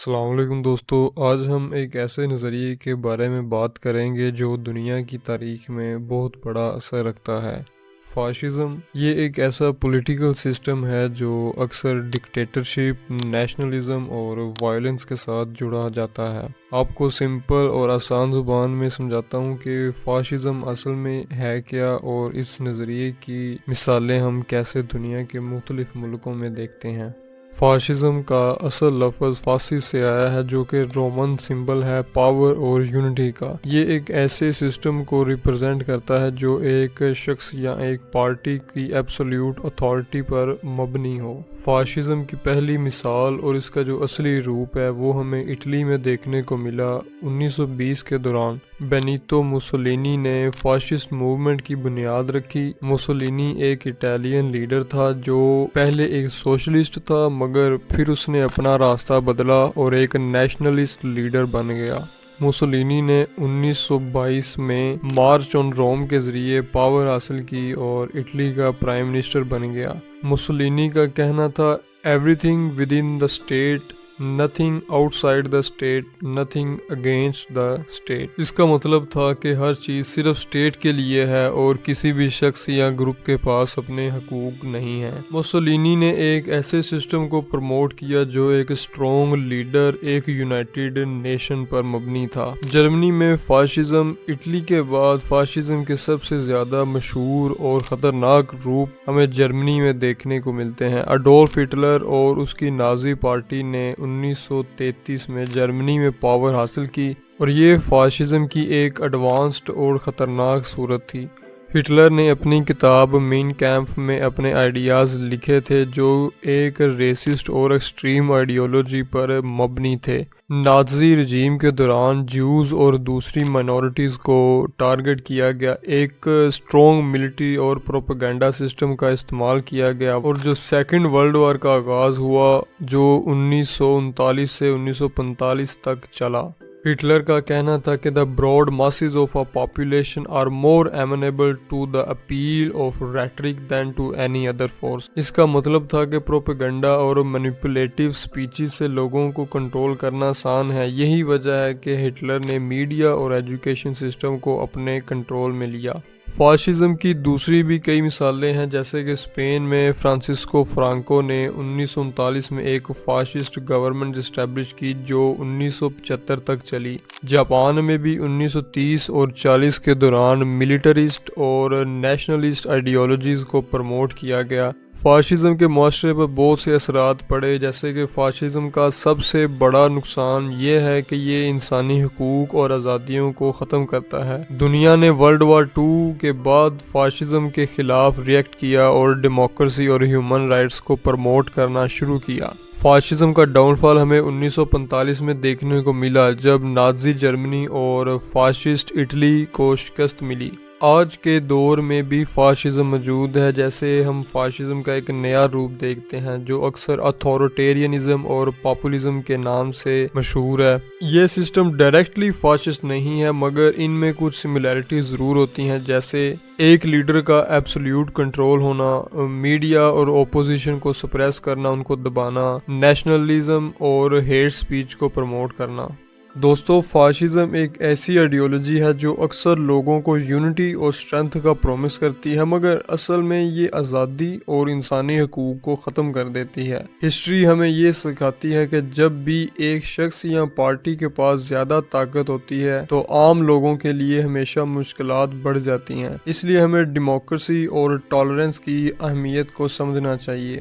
السلام علیکم دوستو، آج ہم ایک ایسے نظریے کے بارے میں بات کریں گے جو دنیا کی تاریخ میں بہت بڑا اثر رکھتا ہے۔ فاشزم یہ ایک ایسا پولیٹیکل سسٹم ہے جو اکثر ڈکٹیٹرشپ، نیشنلزم اور وائلنس کے ساتھ جڑا جاتا ہے۔ آپ کو سمپل اور آسان زبان میں سمجھاتا ہوں کہ فاشزم اصل میں ہے کیا اور اس نظریے کی مثالیں ہم کیسے دنیا کے مختلف ملکوں میں دیکھتے ہیں۔ فاشزم کا اصل لفظ فارسی سے آیا ہے جو کہ رومن سمبل ہے پاور اور یونٹی کا۔ یہ ایک ایسے سسٹم کو ریپرزینٹ کرتا ہے جو ایک شخص یا ایک پارٹی کی ایبسولوٹ اتھارٹی پر مبنی ہو۔ فاشزم کی پہلی مثال اور اس کا جو اصلی روپ ہے وہ ہمیں اٹلی میں دیکھنے کو ملا 1920 کے دوران۔ بینیتو موسولینی نے فاشسٹ موومنٹ کی بنیاد رکھی۔ موسولینی ایک اٹالین لیڈر تھا جو پہلے ایک سوشلسٹ تھا، مگر پھر اس نے اپنا راستہ بدلا اور ایک نیشنلسٹ لیڈر بن گیا۔ موسولینی نے 1922 میں مارچ آن روم کے ذریعے پاور حاصل کی اور اٹلی کا پرائم منسٹر بن گیا۔ موسولینی کا کہنا تھا everything within the state, nothing outside the state, nothing against the state. اس کا مطلب تھا کہ ہر چیز صرف اسٹیٹ کے لیے ہے اور کسی بھی شخص یا گروپ کے پاس اپنے حقوق نہیں ہیں۔ موسولینی نے ایک ایسے سسٹم کو پروموٹ کیا جو ایک اسٹرانگ لیڈر، ایک یونائٹڈ نیشن پر مبنی تھا۔ جرمنی میں فاشزم، اٹلی کے بعد فاشزم کے سب سے زیادہ مشہور اور خطرناک روپ ہمیں جرمنی میں دیکھنے کو ملتے ہیں۔ اڈولف ہٹلر اور اس کی نازی پارٹی نے 1933 میں جرمنی میں پاور حاصل کی اور یہ فاشزم کی ایک ایڈوانسڈ اور خطرناک صورت تھی۔ ہٹلر نے اپنی کتاب مین کیمپ میں اپنے آئیڈیاز لکھے تھے جو ایک ریسسٹ اور ایکسٹریم آئیڈیالوجی پر مبنی تھے۔ نازی رجیم کے دوران جیوز اور دوسری مائنورٹیز کو ٹارگٹ کیا گیا، ایک اسٹرانگ ملٹری اور پروپیگنڈا سسٹم کا استعمال کیا گیا اور جو سیکنڈ ورلڈ وار کا آغاز ہوا جو 1939 سے 1945 تک چلا۔ ہٹلر کا کہنا تھا کہ the broad masses of a population are more amenable to the appeal of rhetoric than to any other force۔ اس کا مطلب تھا کہ پروپیگنڈا اور مینیپولیٹیو سپیچز سے لوگوں کو کنٹرول کرنا آسان ہے۔ یہی وجہ ہے کہ ہٹلر نے میڈیا اور ایجوکیشن سسٹم کو اپنے کنٹرول میں لیا۔ فاشزم کی دوسری بھی کئی مثالیں ہیں، جیسے کہ اسپین میں فرانسسکو فرانکو نے 1939 میں ایک فاشسٹ گورنمنٹ اسٹیبلش کی جو 1975 تک چلی۔ جاپان میں بھی 1930 اور 40 کے دوران ملٹریسٹ اور نیشنلسٹ آئیڈیالوجیز کو پروموٹ کیا گیا۔ فاشزم کے معاشرے پر بہت سے اثرات پڑے، جیسے کہ فاشزم کا سب سے بڑا نقصان یہ ہے کہ یہ انسانی حقوق اور آزادیوں کو ختم کرتا ہے۔ دنیا نے ورلڈ وار II کے بعد فاشزم کے خلاف ریئیکٹ کیا اور ڈیموکریسی اور ہیومن رائٹس کو پروموٹ کرنا شروع کیا۔ فاشزم کا ڈاؤن فال ہمیں 1945 میں دیکھنے کو ملا جب نازی جرمنی اور فاشسٹ اٹلی کو شکست ملی۔ آج کے دور میں بھی فاشزم موجود ہے، جیسے ہم فاشزم کا ایک نیا روپ دیکھتے ہیں جو اکثر اتھارٹیرینزم اور پاپولزم کے نام سے مشہور ہے۔ یہ سسٹم ڈائریکٹلی فاشسٹ نہیں ہے، مگر ان میں کچھ سملیرٹی ضرور ہوتی ہیں، جیسے ایک لیڈر کا ایبسولوٹ کنٹرول ہونا، میڈیا اور اپوزیشن کو سپریس کرنا، ان کو دبانا، نیشنلزم اور ہیٹ سپیچ کو پروموٹ کرنا۔ دوستو، فاشزم ایک ایسی آئیڈیالوجی ہے جو اکثر لوگوں کو یونٹی اور اسٹرینتھ کا پرومس کرتی ہے، مگر اصل میں یہ آزادی اور انسانی حقوق کو ختم کر دیتی ہے۔ ہسٹری ہمیں یہ سکھاتی ہے کہ جب بھی ایک شخص یا پارٹی کے پاس زیادہ طاقت ہوتی ہے تو عام لوگوں کے لیے ہمیشہ مشکلات بڑھ جاتی ہیں۔ اس لیے ہمیں ڈیموکریسی اور ٹالرنس کی اہمیت کو سمجھنا چاہیے۔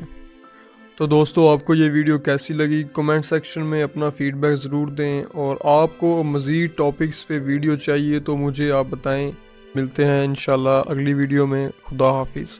تو دوستو، آپ کو یہ ویڈیو کیسی لگی؟ کمنٹ سیکشن میں اپنا فیڈ بیک ضرور دیں، اور آپ کو مزید ٹاپکس پہ ویڈیو چاہیے تو مجھے آپ بتائیں۔ ملتے ہیں انشاءاللہ اگلی ویڈیو میں۔ خدا حافظ۔